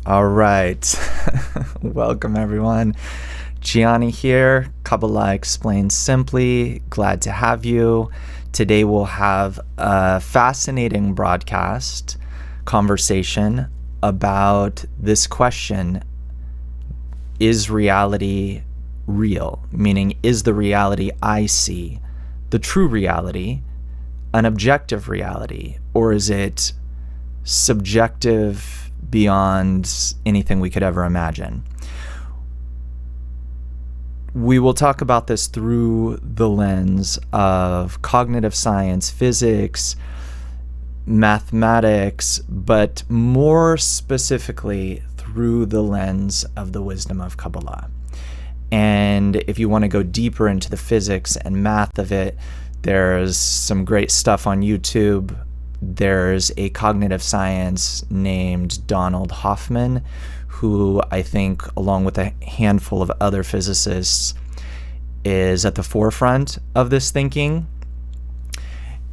All right. Welcome, everyone. Gianni here, Kabbalah Explained Simply. Glad to have you. Today we'll have a fascinating broadcast conversation about this question: is reality real? Meaning, is the reality I see the true reality, an objective reality, or is it subjective beyond anything we could ever imagine? We will talk about this through the lens of cognitive science, physics, mathematics, but more specifically through the lens of the wisdom of Kabbalah. And if you want to go deeper into the physics and math of it, there's some great stuff on YouTube. There's a cognitive science named Donald Hoffman, who I think, along with a handful of other physicists, is at the forefront of this thinking.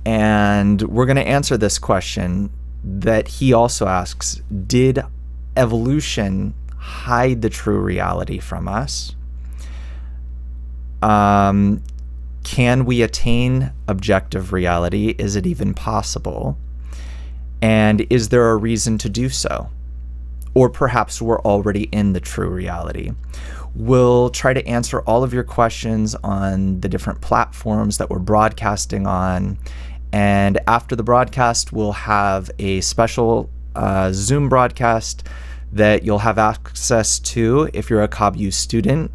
And we're going to answer this question that he also asks: did evolution hide the true reality from us? Can we attain objective reality? Is it even possible? And is there a reason to do so? Or perhaps we're already in the true reality. We'll try to answer all of your questions on the different platforms that we're broadcasting on. And after the broadcast, we'll have a special Zoom broadcast that you'll have access to if you're a KabU student.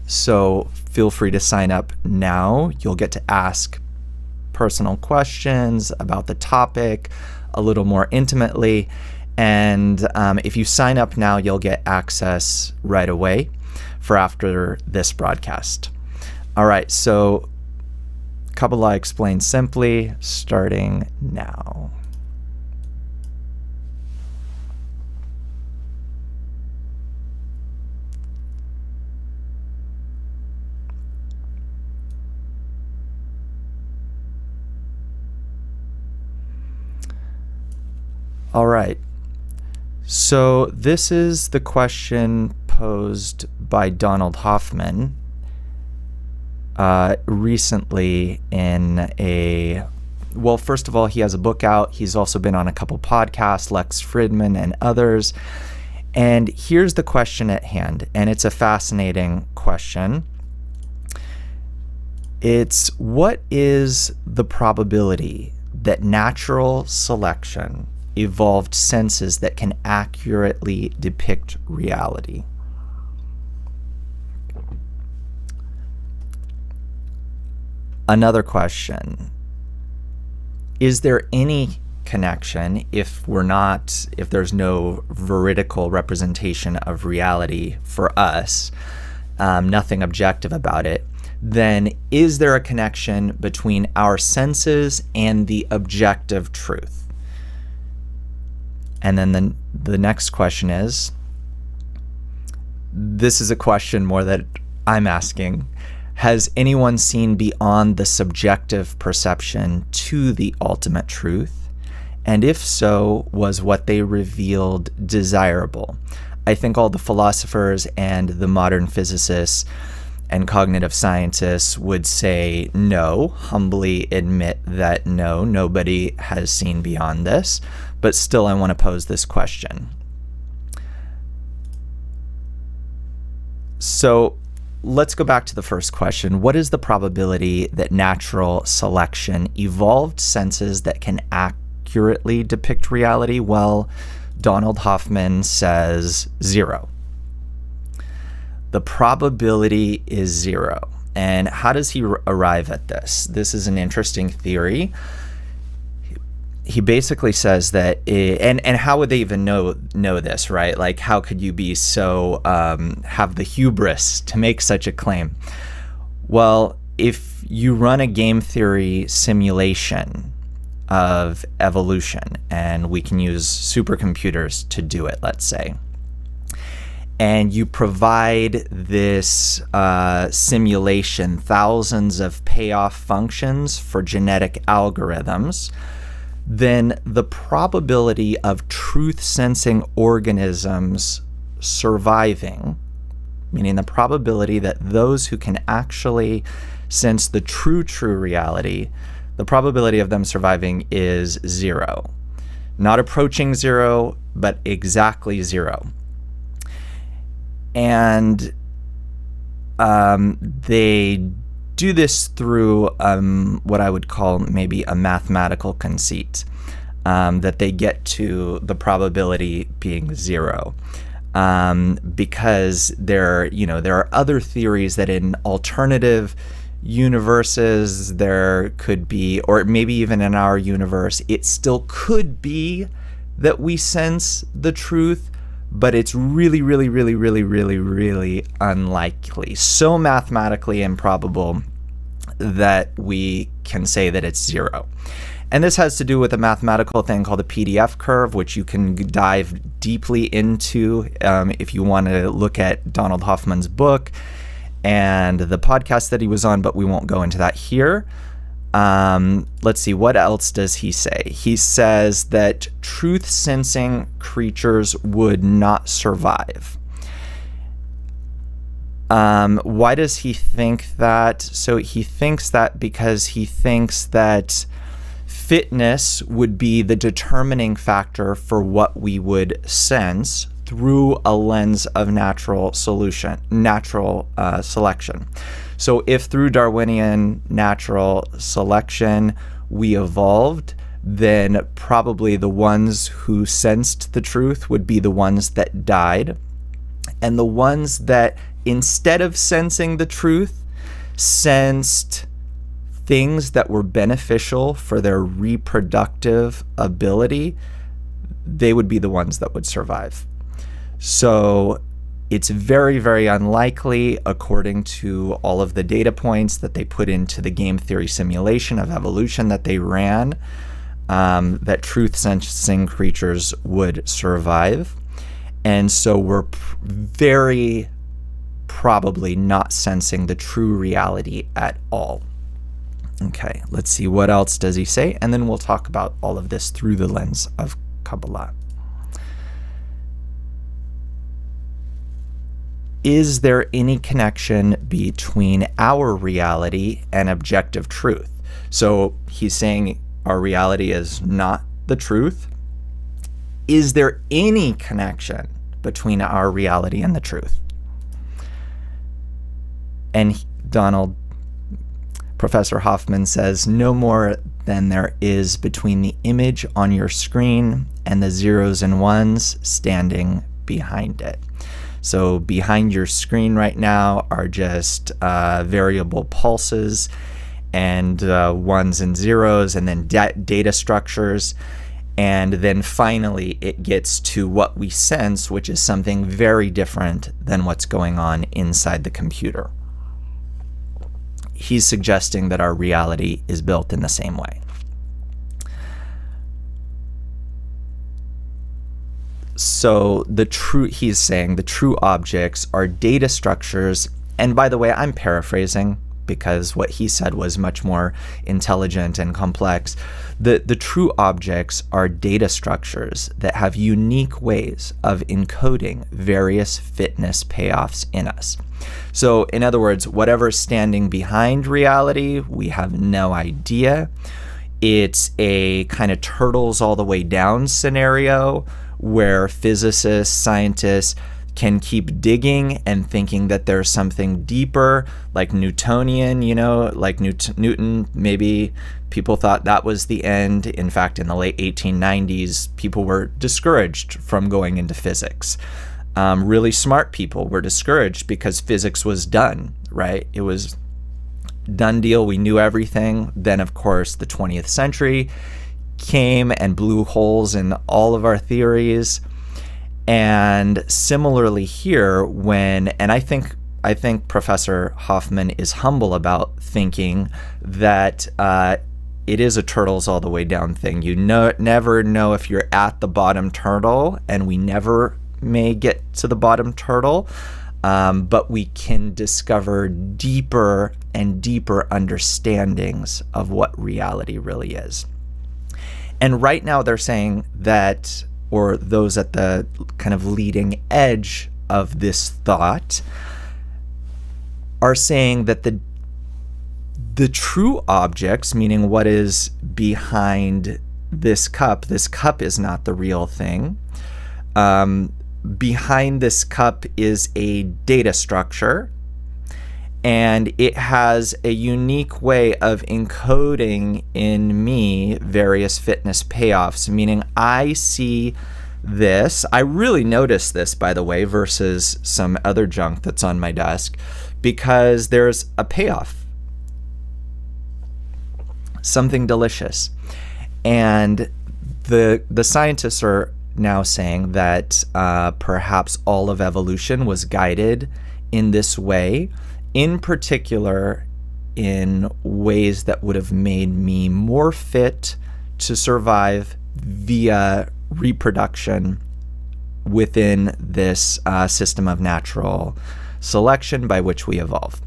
So feel free to sign up now. You'll get to ask personal questions about the topic a little more intimately. And if you sign up now, you'll get access right away for after this broadcast. All right, so Kabbalah Explained Simply, starting now. All right, so this is the question posed by Donald Hoffman recently in well, first of all, he has a book out. He's also been on a couple podcasts, Lex Fridman and others. And here's the question at hand, and it's a fascinating question. It's: what is the probability that natural selection evolved senses that can accurately depict reality? Another question: is there any connection, if there's no veridical representation of reality for us, nothing objective about it, then is there a connection between our senses and the objective truth? And then the next question is, this is a question more that I'm asking: has anyone seen beyond the subjective perception to the ultimate truth? And if so, was what they revealed desirable? I think all the philosophers and the modern physicists and cognitive scientists would say no, humbly admit that no, nobody has seen beyond this. But still, I want to pose this question. So let's go back to the first question. What is the probability that natural selection evolved senses that can accurately depict reality? Well, Donald Hoffman says 0. The probability is 0. And how does he arrive at this? This is an interesting theory. He basically says that, and how would they even know this, right? Like, how could you be so, have the hubris to make such a claim? Well, if you run a game theory simulation of evolution, and we can use supercomputers to do it, let's say, and you provide this simulation, thousands of payoff functions for genetic algorithms, then the probability of truth-sensing organisms surviving, meaning the probability that those who can actually sense the true reality, the probability of them surviving is 0. Not approaching 0, but exactly 0. And they do this through what I would call maybe a mathematical conceit, that they get to the probability being 0. Because there are other theories that in alternative universes there could be, or maybe even in our universe, it still could be that we sense the truth, but it's really, really, really, really, really, really unlikely. So mathematically improbable that we can say that it's 0. And this has to do with a mathematical thing called the PDF curve, which you can dive deeply into if you want to look at Donald Hoffman's book and the podcast that he was on, but we won't go into that here. Let's see, what else does he say? He says that truth-sensing creatures would not survive. Why does he think that? So he thinks that because he thinks that fitness would be the determining factor for what we would sense through a lens of natural selection. So if through Darwinian natural selection we evolved, then probably the ones who sensed the truth would be the ones that died. And the ones that, instead of sensing the truth, sensed things that were beneficial for their reproductive ability, they would be the ones that would survive. So it's very, very unlikely, according to all of the data points that they put into the game theory simulation of evolution that they ran, that truth-sensing creatures would survive. And so we're very probably not sensing the true reality at all. Okay, let's see, what else does he say? And then we'll talk about all of this through the lens of Kabbalah. Is there any connection between our reality and objective truth? So he's saying our reality is not the truth. Is there any connection between our reality and the truth? And Professor Hoffman says, no more than there is between the image on your screen and the zeros and ones standing behind it. So behind your screen right now are just variable pulses and ones and zeros, and then data structures. And then finally it gets to what we sense, which is something very different than what's going on inside the computer. He's suggesting that our reality is built in the same way. So he's saying the true objects are data structures. And by the way, I'm paraphrasing because what he said was much more intelligent and complex. The true objects are data structures that have unique ways of encoding various fitness payoffs in us. So in other words, whatever's standing behind reality, we have no idea. It's a kind of turtles all the way down scenario where physicists, scientists can keep digging and thinking that there's something deeper, like Newtonian, like Newton, maybe people thought that was the end. In fact, in the late 1890s, people were discouraged from going into physics. Really smart people were discouraged because physics was done, right? It was done deal. We knew everything. Then, of course, the 20th century came and blew holes in all of our theories. And similarly here, and I think Professor Hoffman is humble about thinking that it is a turtles all the way down thing. You never know if you're at the bottom turtle, and we never may get to the bottom turtle, but we can discover deeper and deeper understandings of what reality really is. And right now they're saying that, or those at the kind of leading edge of this thought are saying that the true objects, meaning what is behind this cup is not the real thing. Behind this cup is a data structure, and it has a unique way of encoding in me various fitness payoffs, meaning I see this. I really notice this, by the way, versus some other junk that's on my desk, because there's a payoff, something delicious. And the scientists are now saying that perhaps all of evolution was guided in this way, in particular in ways that would have made me more fit to survive via reproduction within this system of natural selection by which we evolve.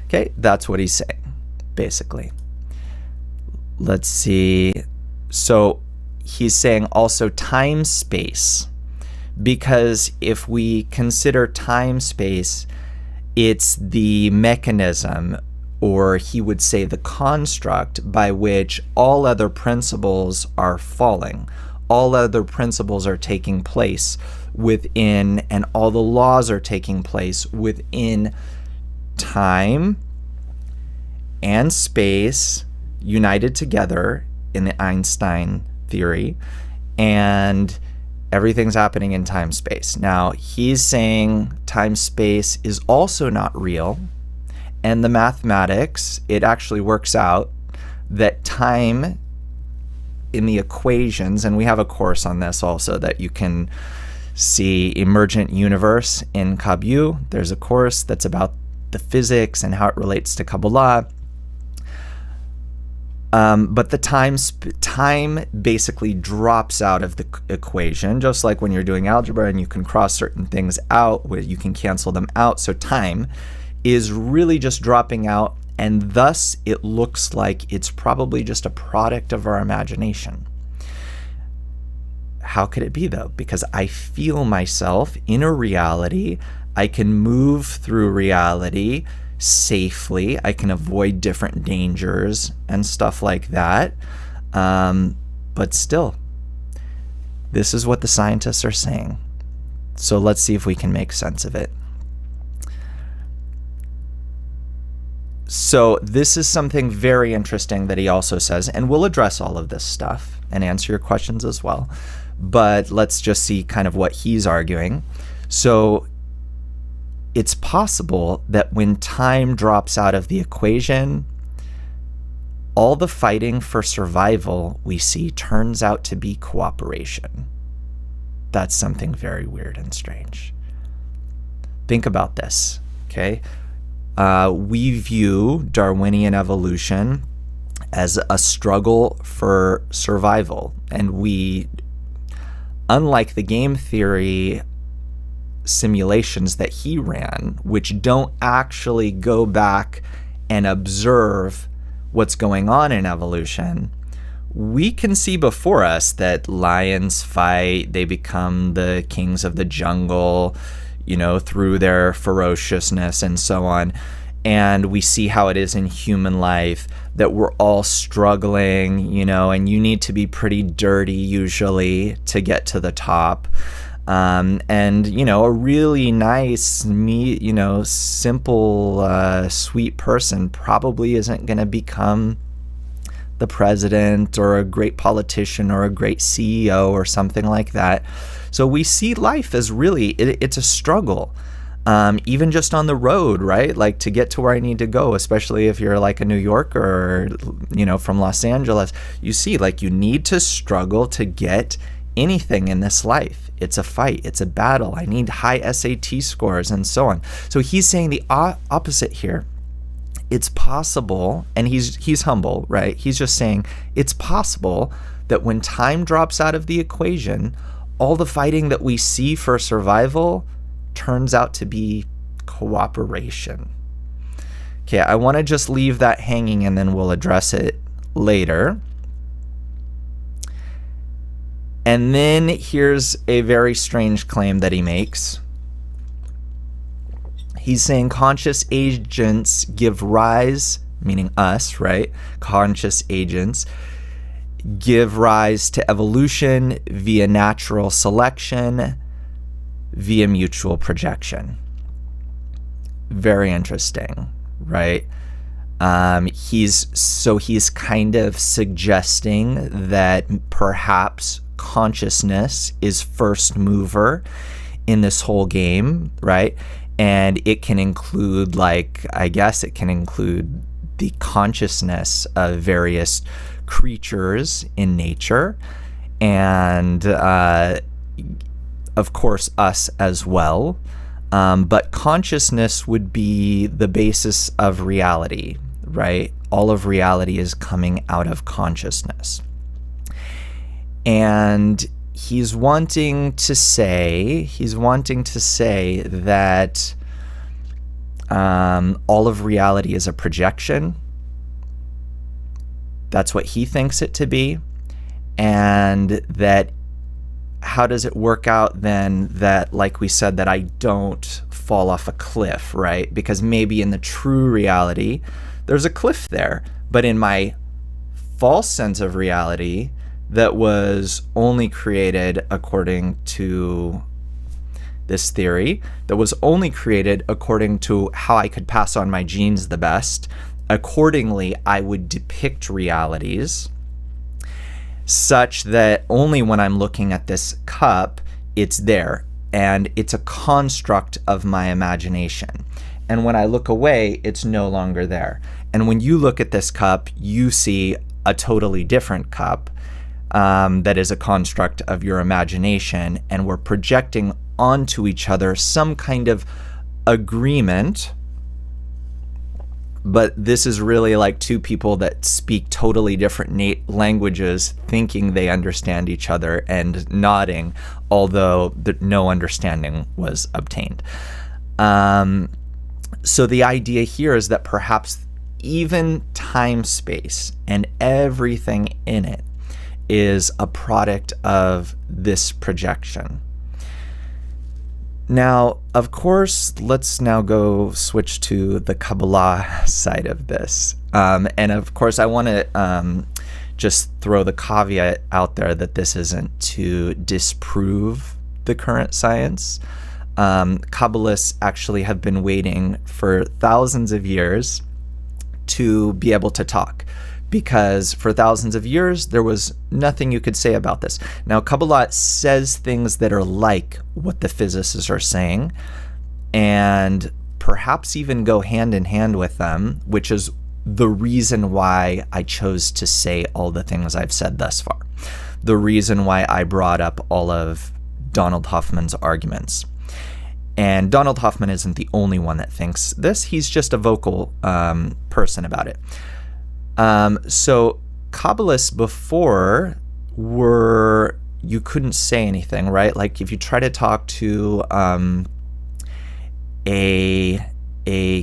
Okay, that's what he's saying, basically. Let's see. So he's saying also time space, because if we consider time space, it's the mechanism, or he would say the construct, by which all other principles are falling. All other principles are taking place within, and all the laws are taking place within time and space united together in the Einstein theory, and everything's happening in time space. Now, he's saying time space is also not real, and the mathematics, it actually works out that time in the equations, and we have a course on this also that you can see, Emergent Universe in Kabbalah. There's a course that's about the physics and how it relates to Kabbalah. But the time basically drops out of the equation, just like when you're doing algebra and you can cross certain things out, where you can cancel them out. So time is really just dropping out, and thus it looks like it's probably just a product of our imagination. How could it be, though? Because I feel myself in a reality. I can move through reality safely. I can avoid different dangers and stuff like that. But still, this is what the scientists are saying. So let's see if we can make sense of it. So this is something very interesting that he also says, and we'll address all of this stuff and answer your questions as well. But let's just see kind of what he's arguing. So it's possible that when time drops out of the equation, all the fighting for survival we see turns out to be cooperation. That's something very weird and strange. Think about this, okay? We view Darwinian evolution as a struggle for survival, and we, unlike the game theory simulations that he ran, which don't actually go back and observe what's going on in evolution, we can see before us that lions fight, they become the kings of the jungle, you know, through their ferociousness and so on. And we see how it is in human life, that we're all struggling, you know, and you need to be pretty dirty usually to get to the top. And, you know, a really nice, simple, sweet person probably isn't going to become the president or a great politician or a great CEO or something like that. So we see life as really, it's a struggle. Even just on the road, right? Like to get to where I need to go, especially if you're like a New Yorker or, you know, from Los Angeles, you see like you need to struggle to get anything in this life. It's a fight. It's a battle. I need high SAT scores and so on. So he's saying the opposite here. It's possible, and he's humble, right? He's just saying it's possible that when time drops out of the equation, all the fighting that we see for survival turns out to be cooperation. Okay, I want to just leave that hanging and then we'll address it later. And then here's a very strange claim that he makes. He's saying conscious agents give rise, meaning us, right? Conscious agents give rise to evolution via natural selection, via mutual projection. Very interesting, right? He's kind of suggesting that perhaps consciousness is first mover in this whole game, right? And it can include, it can include the consciousness of various creatures in nature, and of course us as well. But consciousness would be the basis of reality, right? All of reality is coming out of consciousness. And he's wanting to say that all of reality is a projection. That's what he thinks it to be. And that how does it work out then that, like we said, that I don't fall off a cliff, right? Because maybe in the true reality, there's a cliff there. But in my false sense of reality, that was only created according to this theory, that was only created according to how I could pass on my genes the best. Accordingly, I would depict realities such that only when I'm looking at this cup, it's there, and it's a construct of my imagination. And when I look away, it's no longer there. And when you look at this cup, you see a totally different cup that is a construct of your imagination, and we're projecting onto each other some kind of agreement. But this is really like two people that speak totally different languages, thinking they understand each other and nodding, although no understanding was obtained. So the idea here is that perhaps even time, space, and everything in it is a product of this projection. Now, of course, let's now go switch to the Kabbalah side of this. And of course, I want to just throw the caveat out there that this isn't to disprove the current science. Kabbalists actually have been waiting for thousands of years to be able to talk, because for thousands of years, there was nothing you could say about this. Now, Kabbalah says things that are like what the physicists are saying, and perhaps even go hand in hand with them, which is the reason why I chose to say all the things I've said thus far. The reason why I brought up all of Donald Hoffman's arguments. And Donald Hoffman isn't the only one that thinks this. He's just a vocal person about it. So Kabbalists before you couldn't say anything, right? Like if you try to talk to a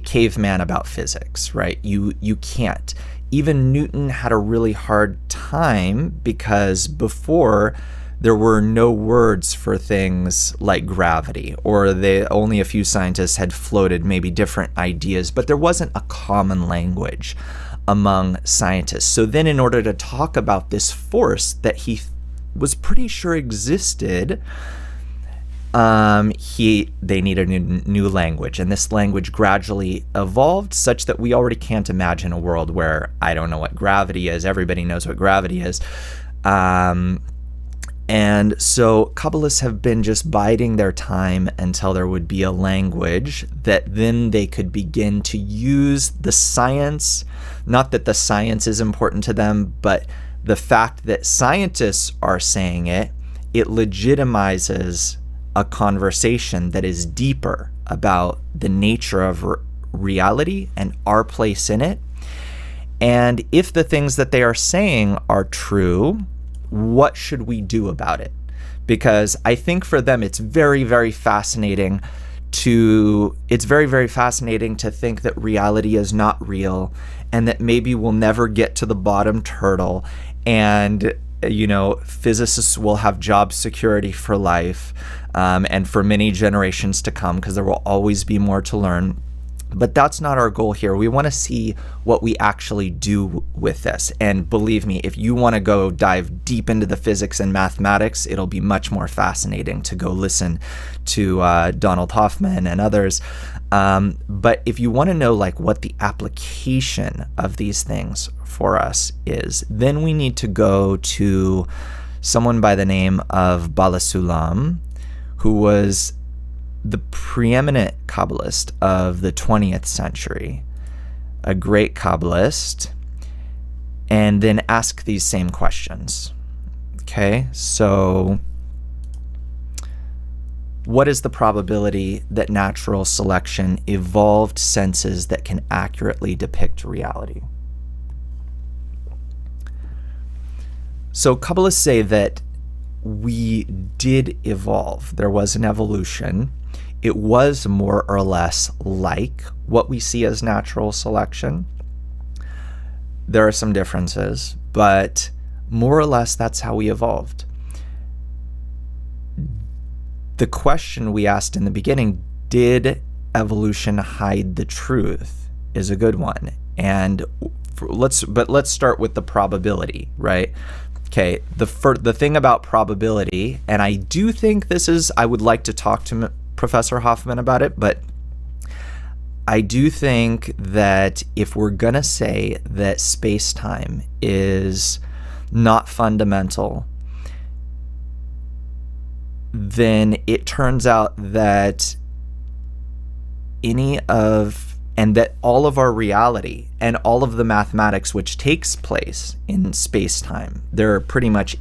caveman about physics, right? You can't. Even Newton had a really hard time because before there were no words for things like gravity, or only a few scientists had floated maybe different ideas, but there wasn't a common language among scientists. So then in order to talk about this force that he was pretty sure existed, they needed a new language, and this language gradually evolved such that we already can't imagine a world where I don't know what gravity is. Everybody knows what gravity is. And so Kabbalists have been just biding their time until there would be a language that then they could begin to use the science. Not that the science is important to them, but the fact that scientists are saying it legitimizes a conversation that is deeper about the nature of reality and our place in it. And if the things that they are saying are true, what should we do about it? Because I think for them it's very, very fascinating to think that reality is not real, and that maybe we'll never get to the bottom turtle, and physicists will have job security for life and for many generations to come, because there will always be more to learn. But that's not our goal here. We want to see what we actually do with this. And believe me, if you want to go dive deep into the physics and mathematics, it'll be much more fascinating to go listen to Donald Hoffman and others. But if you want to know what the application of these things for us is, then we need to go to someone by the name of Bala Sulam, who was the preeminent Kabbalist of the 20th century, a great Kabbalist, and then ask these same questions. Okay, so what is the probability that natural selection evolved senses that can accurately depict reality? So Kabbalists say that we did evolve. There was an evolution. It was more or less like what we see as natural selection. There are some differences, but more or less that's how we evolved. The question we asked in the beginning, did evolution hide the truth, is a good one. And let's start with the probability, right? Okay, the thing about probability, and I do think I would like to talk to Professor Hoffman about it, but I do think that if we're gonna say that space-time is not fundamental, then it turns out that that all of our reality and all of the mathematics which takes place in space-time, they're pretty much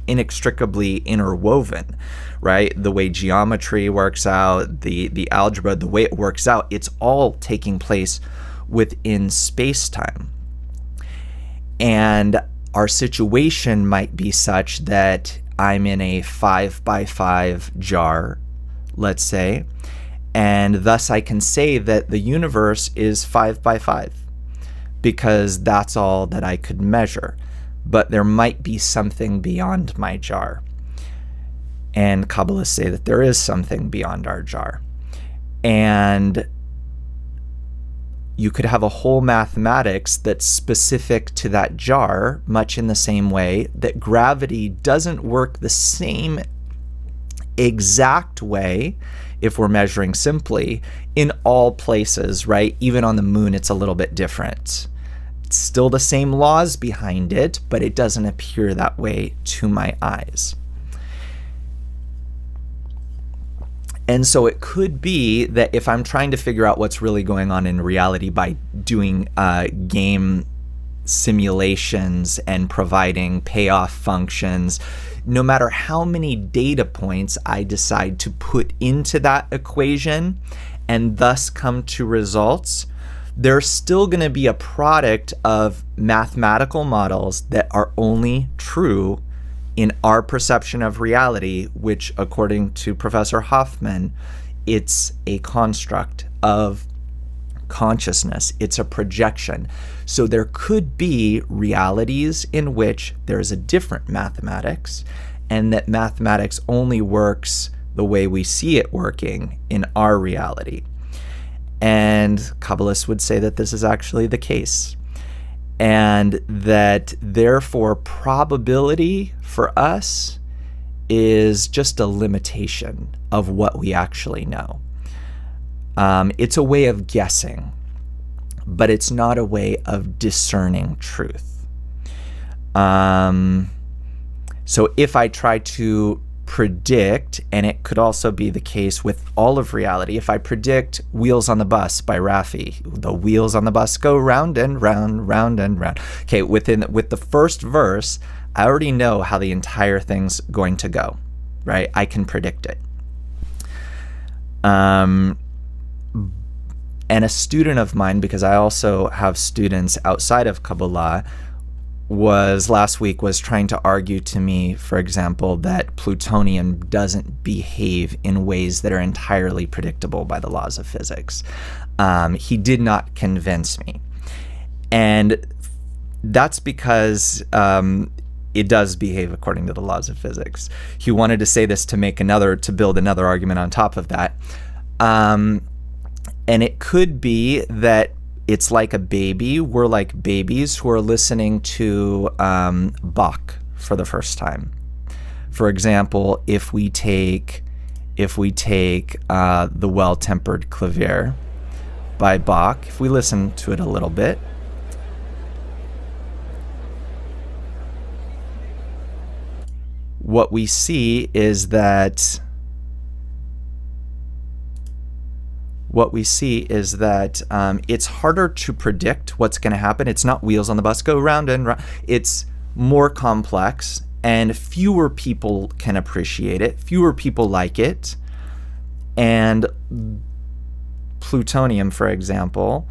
inextricably interwoven, right? The way geometry works out, the algebra, the way it works out, it's all taking place within space-time. And our situation might be such that I'm in a 5x5 jar, let's say, and thus I can say that the universe is 5x5 because that's all that I could measure. But there might be something beyond my jar. And Kabbalists say that there is something beyond our jar. And you could have a whole mathematics that's specific to that jar, much in the same way that gravity doesn't work the same exact way if we're measuring simply in all places, right? Even on the moon, it's a little bit different. It's still the same laws behind it, but it doesn't appear that way to my eyes. And so it could be that if I'm trying to figure out what's really going on in reality by doing game simulations and providing payoff functions, no matter how many data points I decide to put into that equation and thus come to results, there's still going to be a product of mathematical models that are only true in our perception of reality, which, according to Professor Hoffman, it's a construct of consciousness. It's a projection. So there could be realities in which there's a different mathematics, and that mathematics only works the way we see it working in our reality. And Kabbalists would say that this is actually the case. And that therefore probability for us is just a limitation of what we actually know. It's a way of guessing, but it's not a way of discerning truth. So if I try to predict, and it could also be the case with all of reality, if I predict Wheels on the Bus by Raffi, the wheels on the bus go round and round, round and round. Okay, with the first verse, I already know how the entire thing's going to go, right? I can predict it. And a student of mine, because I also have students outside of Kabbalah, last week was trying to argue to me, for example, that plutonium doesn't behave in ways that are entirely predictable by the laws of physics. He did not convince me. And that's because it does behave according to the laws of physics. He wanted to say this to build another argument on top of that. And it could be that it's like a baby. We're like babies who are listening to Bach for the first time. For example, if we take the Well-Tempered Clavier by Bach, if we listen to it a little bit, what we see is that it's harder to predict what's going to happen. It's not wheels on the bus go round and round. It's more complex, and fewer people can appreciate it. Fewer people like it. And plutonium, for example,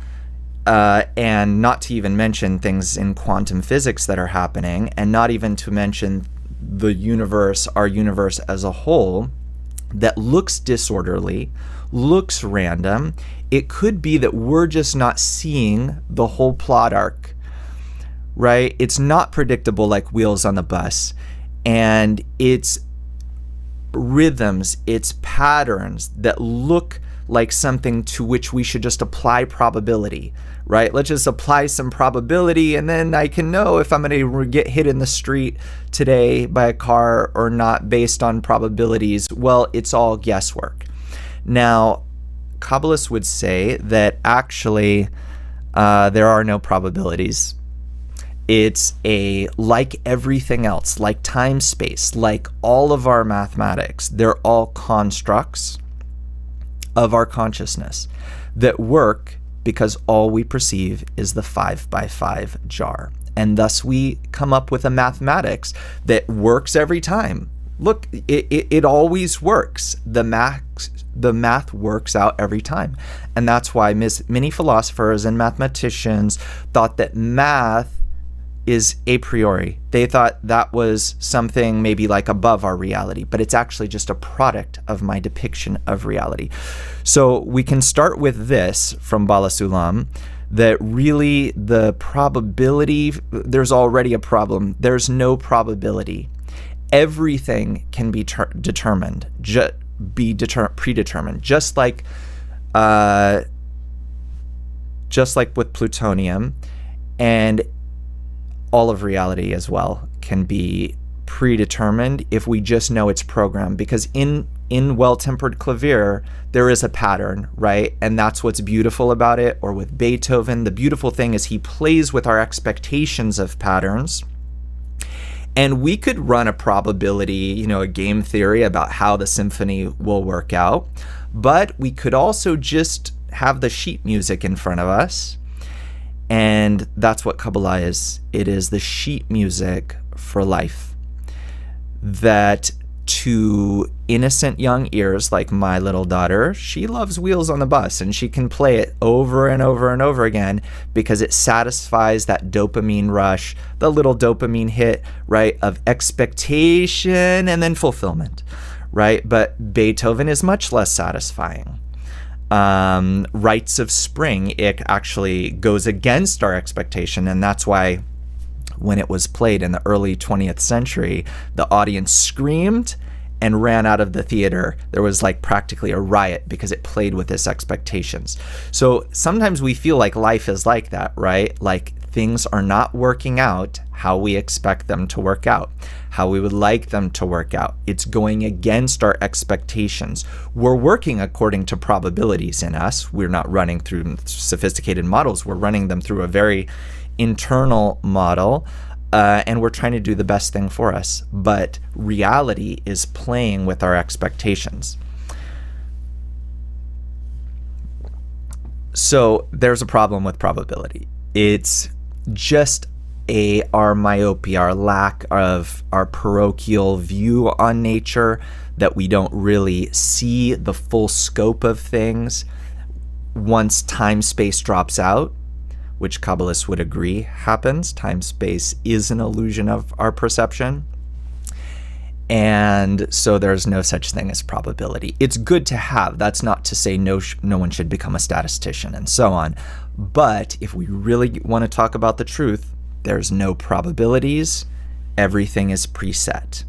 and not to even mention things in quantum physics that are happening, and not even to mention the universe, our universe as a whole, that looks disorderly, looks random. It could be that we're just not seeing the whole plot arc, right? It's not predictable like wheels on the bus, and it's rhythms, it's patterns that look like something to which we should just apply probability, right? Let's just apply some probability, and then I can know if I'm going to get hit in the street today by a car or not based on probabilities. Well, it's all guesswork. Now, Kabbalists would say that actually there are no probabilities. It's like everything else, like time, space, like all of our mathematics, they're all constructs of our consciousness that work because all we perceive is the 5x5 jar. And thus we come up with a mathematics that works every time. Look, it always works. The math works out every time. And that's why many philosophers and mathematicians thought that math is a priori. They thought that was something maybe like above our reality, but it's actually just a product of my depiction of reality. So we can start with this from Bala Sulam, that really the probability, there's already a problem. There's no probability. Everything can be determined, predetermined, just like with plutonium, and all of reality as well can be predetermined if we just know it's programmed. Because in Well-Tempered Clavier, there is a pattern, right? And that's what's beautiful about it. Or with Beethoven, the beautiful thing is he plays with our expectations of patterns. And we could run a probability, a game theory about how the symphony will work out. But we could also just have the sheet music in front of us. And that's what Kabbalah is. It is the sheet music for life that to innocent young ears like my little daughter, she loves Wheels on the Bus, and she can play it over and over and over again because it satisfies that dopamine rush, the little dopamine hit, right, of expectation and then fulfillment, right? But Beethoven is much less satisfying. Rites of Spring, it actually goes against our expectation, and that's why when it was played in the early 20th century, the audience screamed and ran out of the theater. There was like practically a riot because it played with its expectations. So sometimes we feel like life is like that, right? Like things are not working out how we expect them to work out, how we would like them to work out. It's going against our expectations. We're working according to probabilities in us. We're not running through sophisticated models. We're running them through a very internal model, and we're trying to do the best thing for us. But reality is playing with our expectations. So there's a problem with probability. It's just our myopia, our lack of our parochial view on nature, that we don't really see the full scope of things once time-space drops out, which Kabbalists would agree happens. Time-space is an illusion of our perception. And so there's no such thing as probability. It's good to have. That's not to say no one should become a statistician and so on. But if we really want to talk about the truth, there's no probabilities Everything is preset.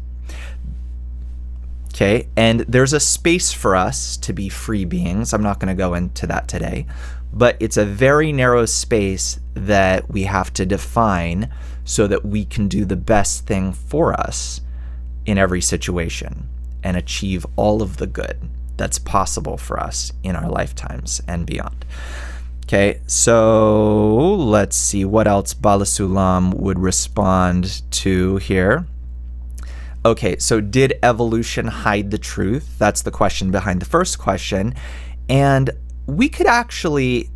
Okay, and there's a space for us to be free beings. I'm not going to go into that today, but it's a very narrow space that we have to define so that we can do the best thing for us in every situation and achieve all of the good that's possible for us in our lifetimes and beyond. Okay, so let's see what else Bala Sulam would respond to here. Okay, so did evolution hide the truth? That's the question behind the first question. And we could actually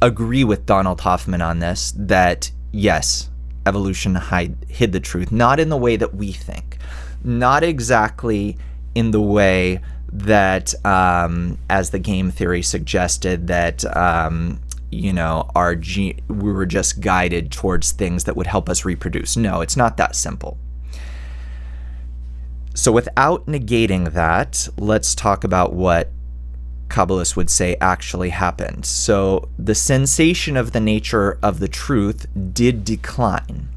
agree with Donald Hoffman on this, that yes, evolution hid the truth, not in the way that we think, not exactly in the way that, as the game theory suggested, that we were just guided towards things that would help us reproduce. No, it's not that simple. So without negating that, let's talk about what Kabbalists would say actually happened. So the sensation of the nature of the truth did decline,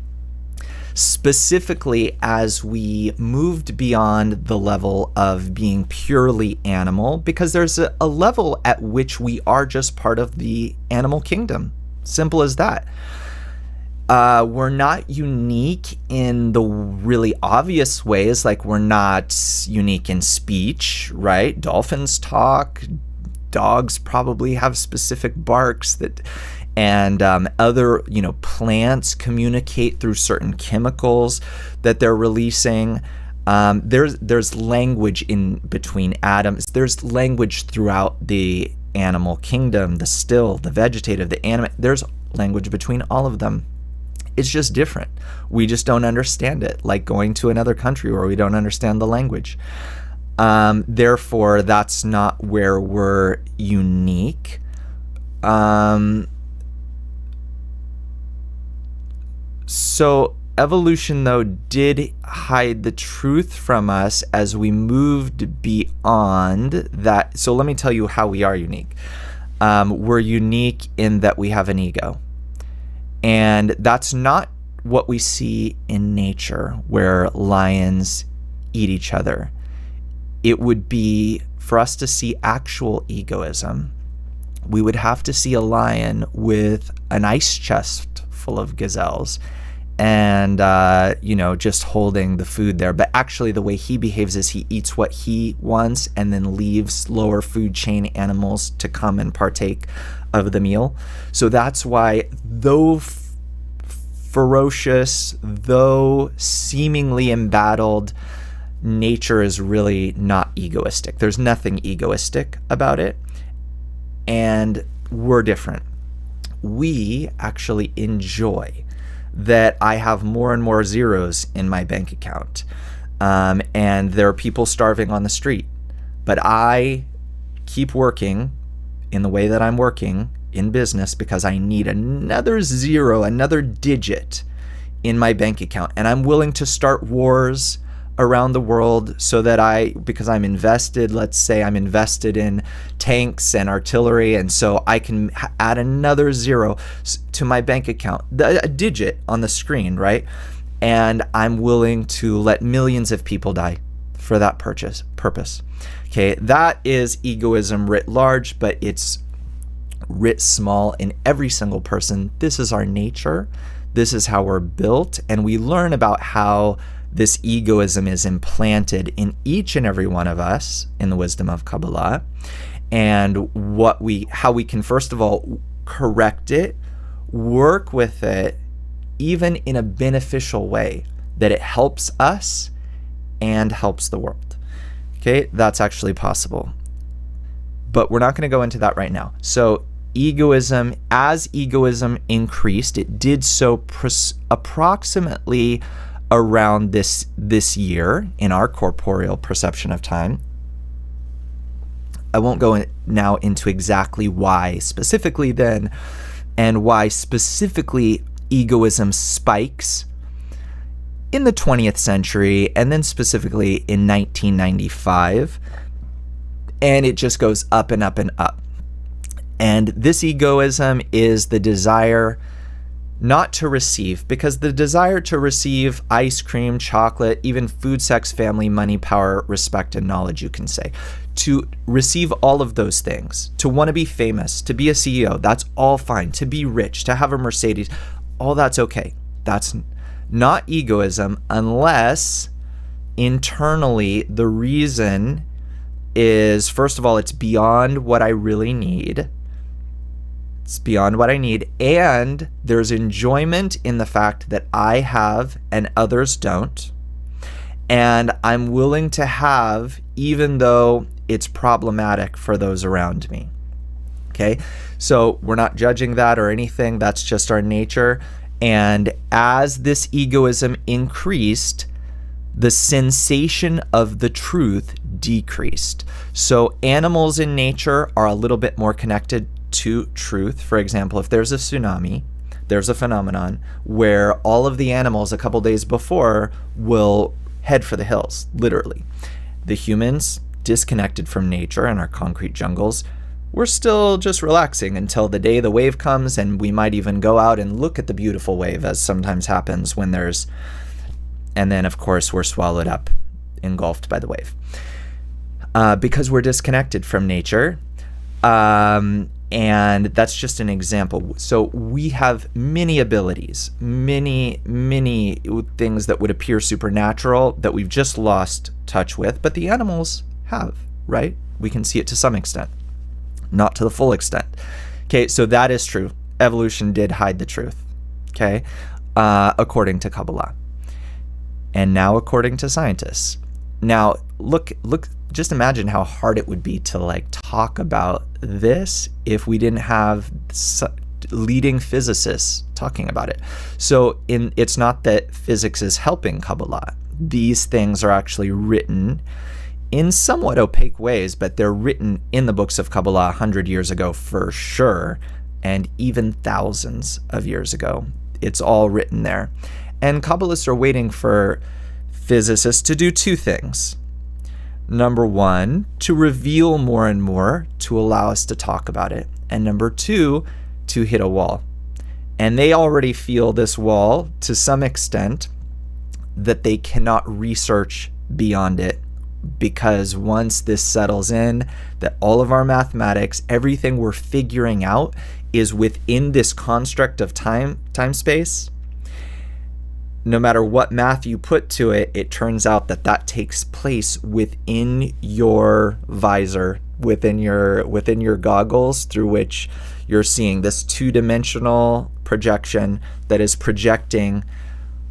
specifically as we moved beyond the level of being purely animal, because there's a level at which we are just part of the animal kingdom. Simple as that. We're not unique in the really obvious ways, like we're not unique in speech, right? Dolphins talk, dogs probably have specific barks and other, plants communicate through certain chemicals that they're releasing. There's language in between atoms. There's language throughout the animal kingdom, the still, the vegetative, the animate. There's language between all of them. It's just different. We just don't understand it, like going to another country where we don't understand the language. Therefore, that's not where we're unique. So evolution, though, did hide the truth from us as we moved beyond that. So let me tell you how we are unique. We're unique in that we have an ego. And that's not what we see in nature, where lions eat each other. It would be, for us to see actual egoism, we would have to see a lion with an ice chest full of gazelles and, just holding the food there. But actually the way he behaves is he eats what he wants and then leaves lower food chain animals to come and partake of the meal. So that's why, though ferocious, though seemingly embattled, nature is really not egoistic. There's nothing egoistic about it. And we're different. We actually enjoy that I have more and more zeros in my bank account. And there are people starving on the street. But I keep working in the way that I'm working in business because I need another zero, another digit in my bank account. And I'm willing to start wars around the world so that because I'm invested, let's say I'm invested in tanks and artillery, and so I can add another zero to my bank account, a digit on the screen, right? And I'm willing to let millions of people die for that purpose. Okay, that is egoism writ large, but it's writ small in every single person. This is our nature. This is how we're built, and we learn about how this egoism is implanted in each and every one of us in the wisdom of Kabbalah, and how we can, first of all, correct it, work with it, even in a beneficial way, that it helps us and helps the world. Okay, that's actually possible. But we're not going to go into that right now. So as egoism increased, it did so approximately around this year in our corporeal perception of time. I won't go now into exactly why specifically then, and why specifically egoism spikes in the 20th century, and then specifically in 1995, and it just goes up and up and up. And this egoism is the desire not to receive, because the desire to receive ice cream, chocolate, even food, sex, family, money, power, respect, and knowledge, you can say, to receive all of those things, to want to be famous, to be a CEO, that's all fine. To be rich, to have a Mercedes, all that's okay. That's not egoism, unless internally the reason is, first of all, it's beyond what I really need. It's beyond what I need. And there's enjoyment in the fact that I have and others don't. And I'm willing to have, even though it's problematic for those around me. Okay? So we're not judging that or anything. That's just our nature. And as this egoism increased, the sensation of the truth decreased. So animals in nature are a little bit more connected to truth. For example, if there's a tsunami, there's a phenomenon where all of the animals a couple days before will head for the hills, literally. The humans, disconnected from nature in our concrete jungles, we're still just relaxing until the day the wave comes, and we might even go out and look at the beautiful wave, as sometimes happens when there's, and then of course we're swallowed up, engulfed by the wave, because we're disconnected from nature. And that's just an example. So we have many abilities, many things that would appear supernatural that we've just lost touch with, but the animals have, right? We can see it to some extent, not to the full extent. Okay, so that is true. Evolution did hide the truth, okay, according to Kabbalah. And now according to scientists. Now, look, just imagine how hard it would be to like talk about this if we didn't have leading physicists talking about it. So it's not that physics is helping Kabbalah. These things are actually written in somewhat opaque ways, but they're written in the books of Kabbalah 100 years ago for sure, and even thousands of years ago. It's all written there. And Kabbalists are waiting for physicists to do two things. Number one, to reveal more and more to allow us to talk about it. And number two, to hit a wall. And they already feel this wall to some extent, that they cannot research beyond it, because once this settles in, that all of our mathematics, everything we're figuring out is within this construct of time space. No matter what math you put to it, it turns out that that takes place within your visor, within your goggles, through which you're seeing this two-dimensional projection that is projecting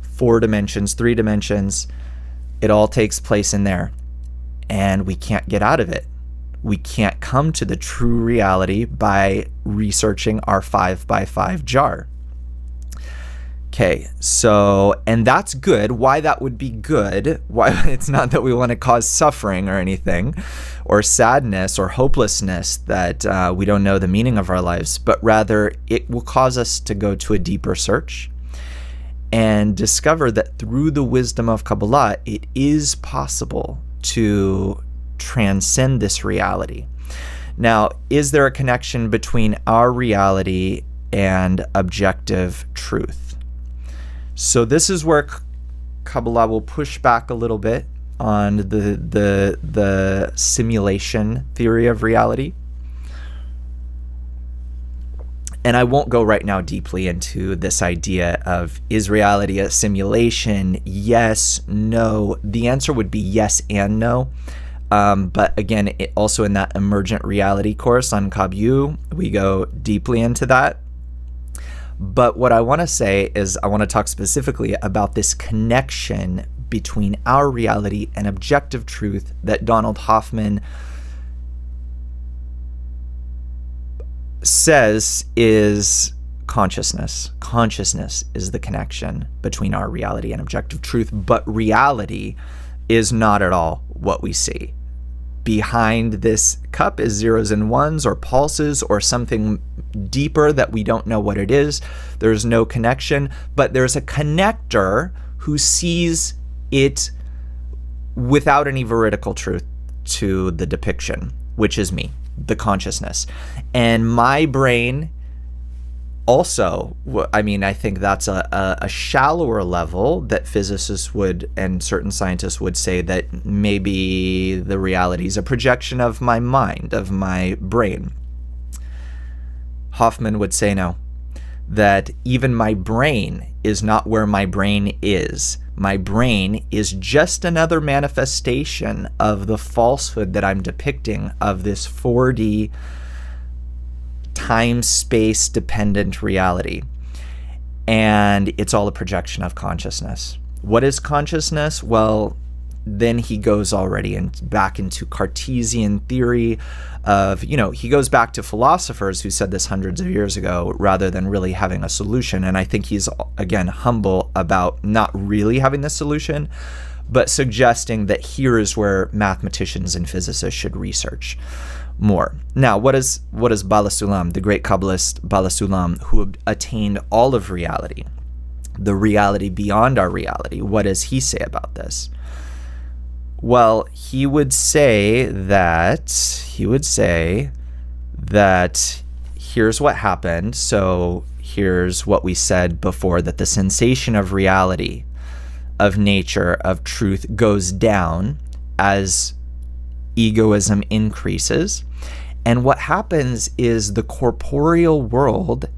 4 dimensions, 3 dimensions. It all takes place in there, and we can't get out of it. We can't come to the true reality by researching our 5x5 jar. Okay, so, and that's good. Why that would be good? Why? It's not that we want to cause suffering or anything, or sadness or hopelessness that we don't know the meaning of our lives, but rather it will cause us to go to a deeper search and discover that through the wisdom of Kabbalah, it is possible to transcend this reality. Now, is there a connection between our reality and objective truth? So this is where Kabbalah will push back a little bit on the simulation theory of reality. And I won't go right now deeply into this idea of, is reality a simulation? Yes, no. The answer would be yes and no. But again, also in that emergent reality course on KabU, we go deeply into that. But what I want to say is I want to talk specifically about this connection between our reality and objective truth that Donald Hoffman says is consciousness. Consciousness is the connection between our reality and objective truth, but reality is not at all what we see. Behind this cup is zeros and ones or pulses or something deeper that we don't know what it is. There's no connection, but there's a connector who sees it without any veridical truth to the depiction, which is me, the consciousness. And my brain Also, I think that's a shallower level that physicists would and certain scientists would say that maybe the reality is a projection of my mind, of my brain. Hoffman would say no, that even my brain is not where my brain is. My brain is just another manifestation of the falsehood that I'm depicting of this 4D time-space dependent reality. And it's all a projection of consciousness. What is consciousness? Well, then he goes already back into Cartesian theory of, he goes back to philosophers who said this hundreds of years ago rather than really having a solution. And I think he's, again, humble about not really having the solution, but suggesting that here is where mathematicians and physicists should research more. Now, what is Bala Sulam, the great Kabbalist Bala Sulam, who attained all of reality, the reality beyond our reality? What does he say about this? Well, he would say that here's what happened. So here's what we said before, that the sensation of reality, of nature, of truth goes down as egoism increases. And what happens is the corporeal world,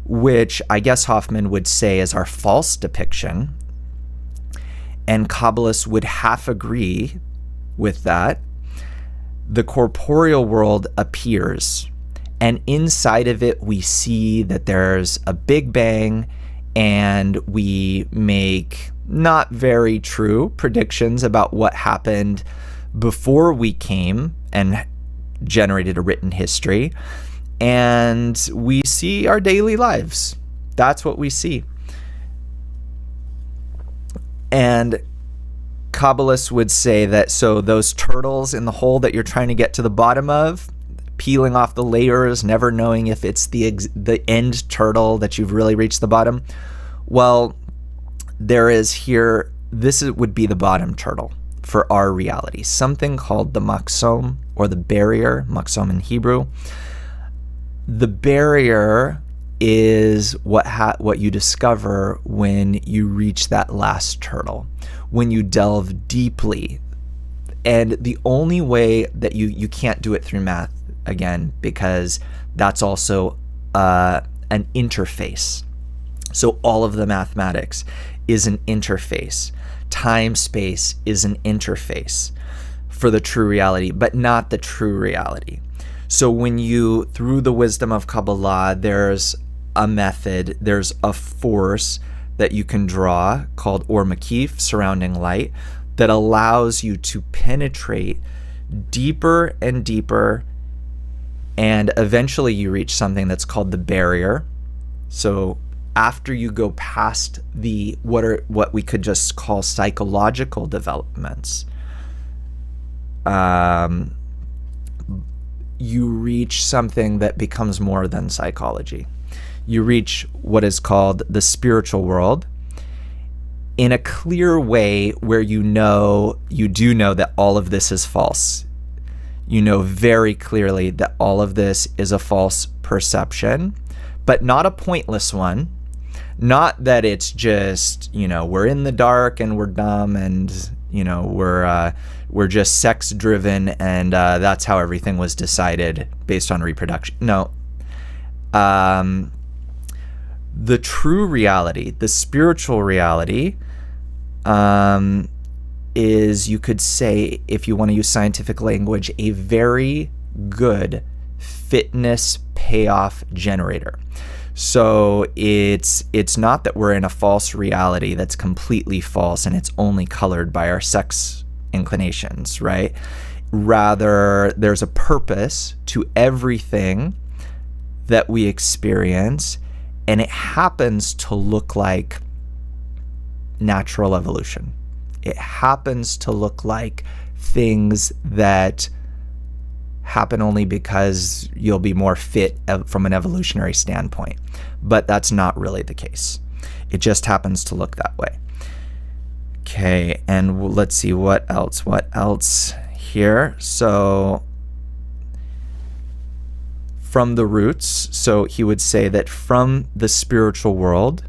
which I guess Hoffman would say is our false depiction, and Kabbalists would half agree with that, the corporeal world appears. And inside of it, we see that there's a Big Bang, and we make not very true predictions about what happened before we came and generated a written history. And we see our daily lives. That's what we see. And Kabbalists would say that, so those turtles in the hole that you're trying to get to the bottom of, peeling off the layers, never knowing if it's the end turtle that you've really reached the bottom. Well, there is here, would be the bottom turtle for our reality, something called the maxom, or the barrier, maxom in Hebrew. The barrier is what you discover when you reach that last turtle, when you delve deeply. And the only way that you can't do it through math, again, because that's also an interface. So all of the mathematics is an interface. Time, space is an interface for the true reality, but not the true reality. So when you, through the wisdom of Kabbalah, there's a method, there's a force that you can draw called Or Makif, surrounding light, that allows you to penetrate deeper and deeper, and eventually you reach something that's called the barrier. So after you go past what we could just call psychological developments, you reach something that becomes more than psychology. You reach what is called the spiritual world in a clear way, where you do know that all of this is false. You know very clearly that all of this is a false perception, but not a pointless one. Not that it's just, we're in the dark and we're dumb and, we're just sex driven and that's how everything was decided based on reproduction. No. The true reality, the spiritual reality, is, you could say, if you want to use scientific language, a very good fitness payoff generator. So it's not that we're in a false reality that's completely false and it's only colored by our sex inclinations, right? Rather, there's a purpose to everything that we experience, and it happens to look like natural evolution. It happens to look like things that happen only because you'll be more fit from an evolutionary standpoint. But that's not really the case. It just happens to look that way. Okay, and let's see what else here. So from the roots. So he would say that from the spiritual world,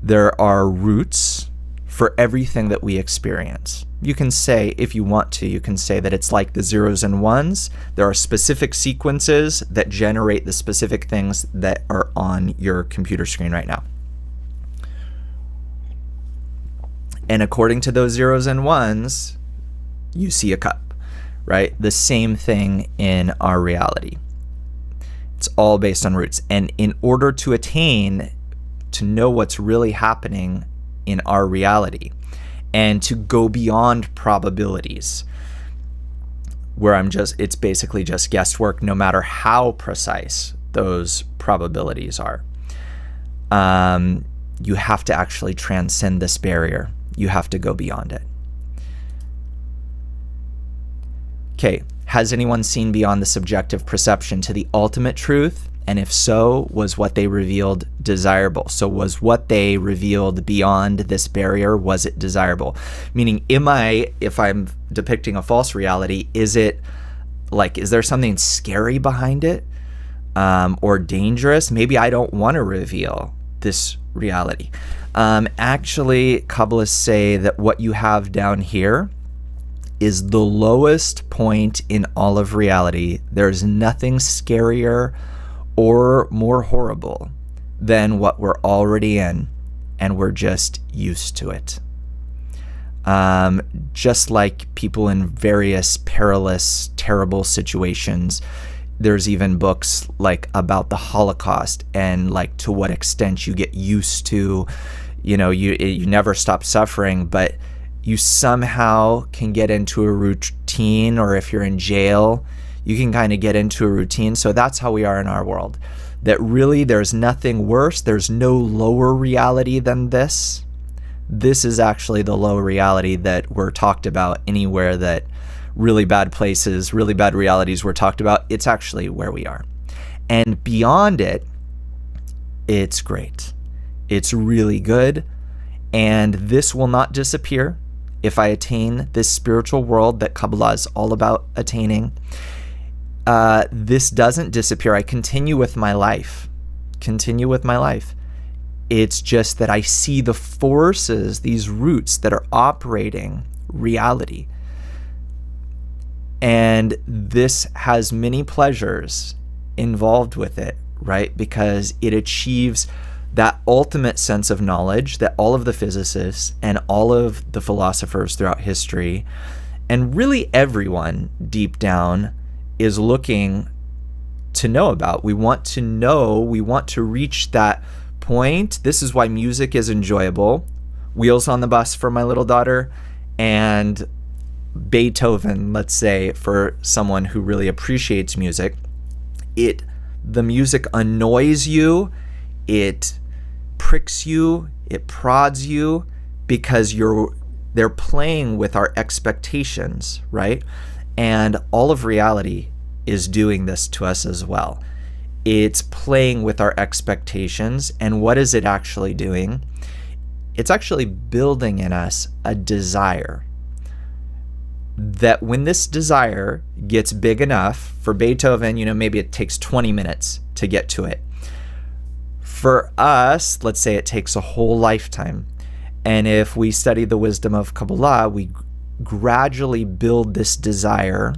there are roots for everything that we experience. You can say, if you want to, you can say that it's like the zeros and ones. There are specific sequences that generate the specific things that are on your computer screen right now. And according to those zeros and ones, you see a cup, right? The same thing in our reality. It's all based on roots. And in order to attain, to know what's really happening in our reality, and to go beyond probabilities, where it's basically just guesswork, no matter how precise those probabilities are. You have to actually transcend this barrier. You have to go beyond it. Okay, has anyone seen beyond the subjective perception to the ultimate truth? And if so, was what they revealed desirable? So was what they revealed beyond this barrier, was it desirable? Meaning, if I'm depicting a false reality, is there something scary behind it? Or dangerous? Maybe I don't want to reveal this reality. Actually, Kabbalists say that what you have down here is the lowest point in all of reality. There's nothing scarier or more horrible than what we're already in, and we're just used to it. Just like people in various perilous, terrible situations, there's even books like about the Holocaust and like to what extent you get used to, you never stop suffering, but you somehow can get into a routine, or if you're in jail, you can kind of get into a routine. So that's how we are in our world. That really there's nothing worse. There's no lower reality than this. This is actually the low reality that we're talked about anywhere that really bad places, really bad realities were talked about. It's actually where we are. And beyond it, it's great. It's really good. And this will not disappear if I attain this spiritual world that Kabbalah is all about attaining. This doesn't disappear. I continue with my life. It's just that I see the forces, these roots that are operating reality. And this has many pleasures involved with it, right? Because it achieves that ultimate sense of knowledge that all of the physicists and all of the philosophers throughout history, and really everyone deep down, is looking to know about. We want to know, we want to reach that point. This is why music is enjoyable. Wheels on the Bus for my little daughter, and Beethoven, let's say, for someone who really appreciates music. The music annoys you, it pricks you, it prods you, because they're playing with our expectations, right? And all of reality is doing this to us as well. It's playing with our expectations. And what is it actually doing? It's actually building in us a desire. That when this desire gets big enough, for Beethoven, maybe it takes 20 minutes to get to it. For us, let's say it takes a whole lifetime. And if we study the wisdom of Kabbalah, we gradually build this desire,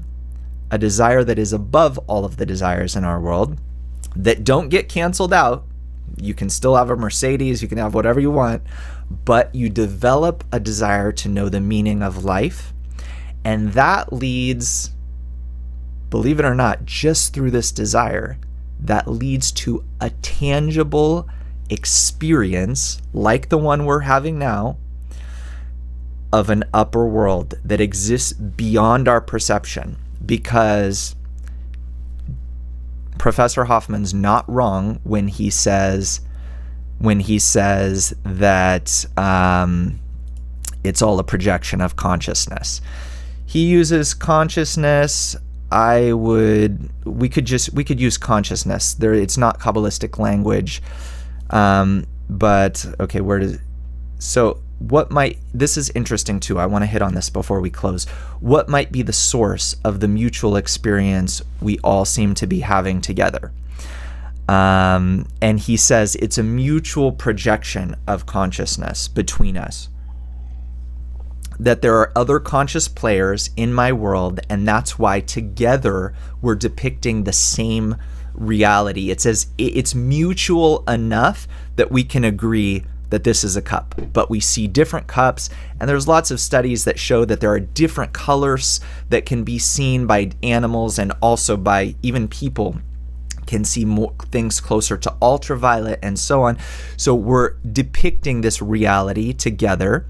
a desire that is above all of the desires in our world, that don't get canceled out. You can still have a Mercedes, you can have whatever you want, but you develop a desire to know the meaning of life. And that leads, believe it or not, just through this desire, that leads to a tangible experience like the one we're having now, of an upper world that exists beyond our perception. Because Professor Hoffman's not wrong when he says that it's all a projection of consciousness. He uses consciousness. We could use consciousness. It's not Kabbalistic language. But okay, this is interesting too. I want to hit on this before we close. What might be the source of the mutual experience we all seem to be having together? And he says it's a mutual projection of consciousness between us. That there are other conscious players in my world, and that's why together we're depicting the same reality. It says it's mutual enough that we can agree that this is a cup, but we see different cups, and there's lots of studies that show that there are different colors that can be seen by animals and also by even people can see more things closer to ultraviolet and so on. So we're depicting this reality together.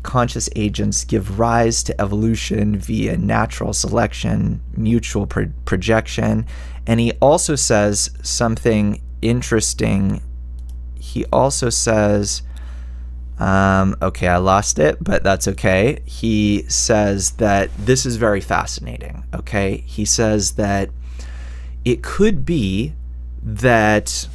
Conscious agents give rise to evolution via natural selection, mutual projection. And he also says something interesting. He also says, okay, I lost it, but that's okay. He says that this is very fascinating, okay? He says that it could be that,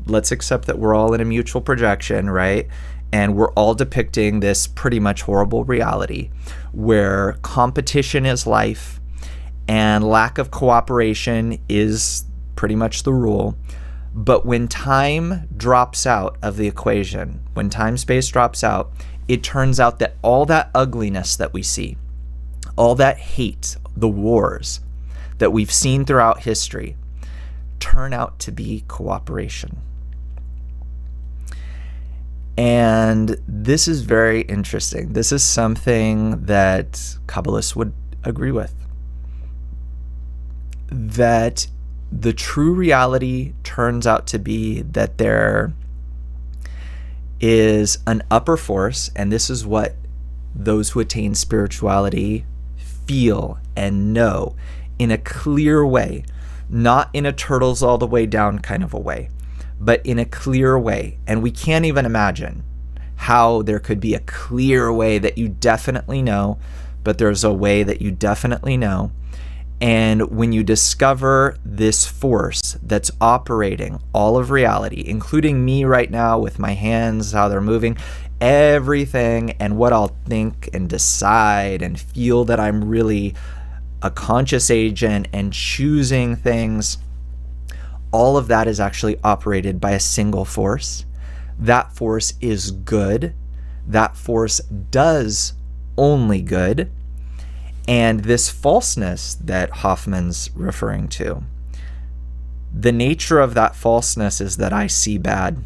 let's accept that we're all in a mutual projection, right? And we're all depicting this pretty much horrible reality where competition is life and lack of cooperation is pretty much the rule. But when time drops out of the equation, when time-space drops out, it turns out that all that ugliness that we see, all that hate, the wars that we've seen throughout history, turn out to be cooperation. And this is very interesting. This is something that Kabbalists would agree with. That the true reality turns out to be that there is an upper force, and this is what those who attain spirituality feel and know in a clear way, not in a turtles all the way down kind of a way, but in a clear way. And we can't even imagine how there could be a clear way that you definitely know, but there's a way that you definitely know. And when you discover this force that's operating all of reality, including me right now with my hands, how they're moving, everything, and what I'll think and decide and feel that I'm really a conscious agent and choosing things, all of that is actually operated by a single force. That force is good. That force does only good. And this falseness that Hoffman's referring to, the nature of that falseness is that I see bad.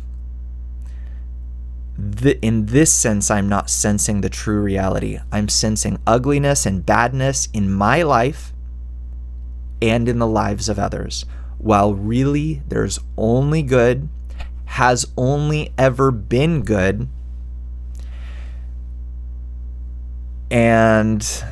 In this sense, I'm not sensing the true reality. I'm sensing ugliness and badness in my life and in the lives of others, while really there's only good, has only ever been good. And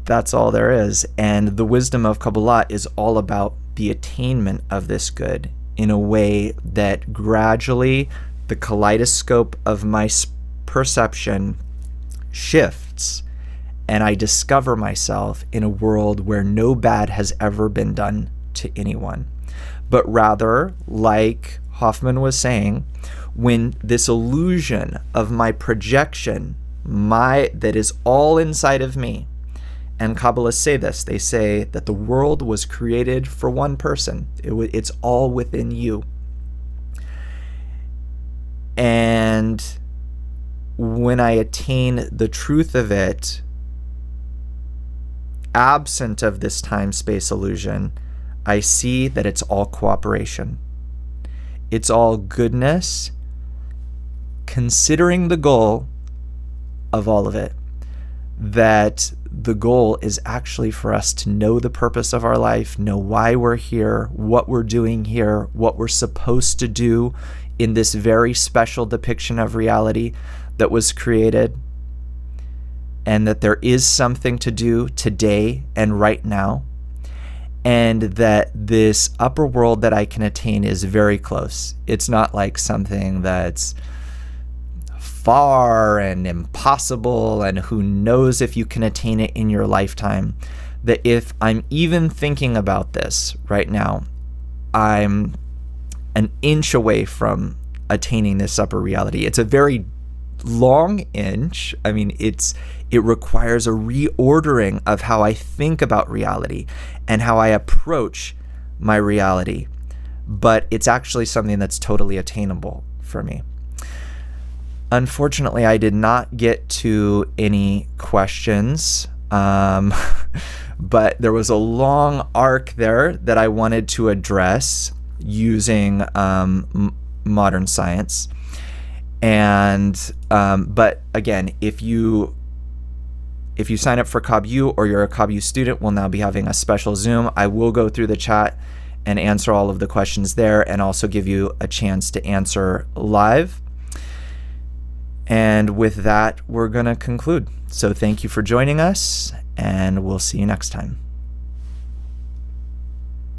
that's all there is. And the wisdom of Kabbalah is all about the attainment of this good in a way that gradually the kaleidoscope of my perception shifts, and I discover myself in a world where no bad has ever been done to anyone, but rather, like Hoffman was saying, when this illusion of my projection, that is all inside of me, and Kabbalists say this, they say that the world was created for one person. It's all within you. And when I attain the truth of it, absent of this time-space illusion, I see that it's all cooperation. It's all goodness, considering the goal of all of it. That the goal is actually for us to know the purpose of our life, know why we're here, what we're doing here, what we're supposed to do in this very special depiction of reality that was created, and that there is something to do today and right now, and that this upper world that I can attain is very close. It's not like something that's far and impossible and who knows if you can attain it in your lifetime. That if I'm even thinking about this right now, I'm an inch away from attaining this upper reality. It's a very long inch. I mean, it requires a reordering of how I think about reality and how I approach my reality, but it's actually something that's totally attainable for me. Unfortunately, I did not get to any questions, but there was a long arc there that I wanted to address using modern science. And but again, if you sign up for KabbU or you're a KabbU student, we'll now be having a special Zoom. I will go through the chat and answer all of the questions there, and also give you a chance to answer live. And with that, we're going to conclude. So thank you for joining us, and we'll see you next time.